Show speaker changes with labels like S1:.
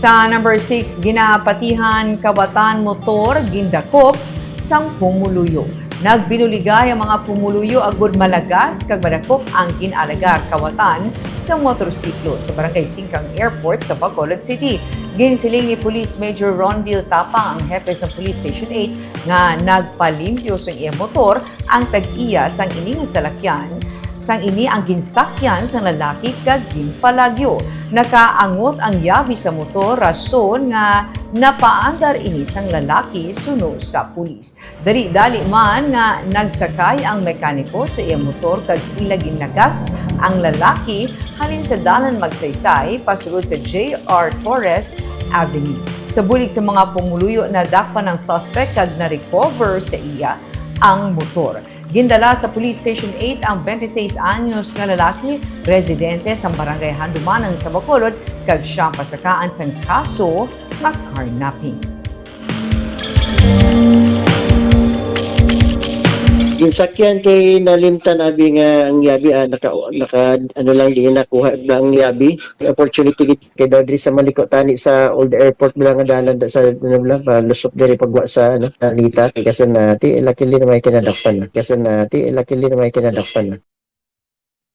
S1: Sa number 6, ginapatihan kabatan motor gindakop sang pumuluyo. Nagbinuligay ang mga pumuluyo agud malagas kag madakop ang ginalaga kawatan sa motorsiklo sa Barangay Singkang Airport sa Bacolod City. Ginsiling ni Police Major Rondil Tapang, ang hepe sa Police Station 8, nga nagpalimpyo sa iyang motor ang tag-iya sang ini nga salakyan. Sang ini ang ginsakyan sang lalaki kag ginpalagyo. Nakaangot ang yabi sa motor, rason nga napaandar ini sang lalaki suno sa pulis. Dali-dali man nga nagsakay ang mekaniko sa iyang motor kag ilagin lagas ang lalaki halin sa dalan magsaysay pasulod sa J.R. Torres Avenue. Sa bulig sa mga pumuluyo, nadakpa ng suspect kag na-recover sa iya ang motor. Gindala sa Police Station 8 ang 26 anyos nga lalaki, residente sa Barangay Handumanan sa Bacolod, kag siyang pasakaan sang kaso nga carnapping.
S2: Ginsakyan kay nalimtan abi nga ang yabi naka ano lang di nakuha na ang yabi opportunity kay diri sa maliko tani sa old airport bilang nga dalan sa lusok diri pagwa sa Anita kasi nati lakili na may kinadakpan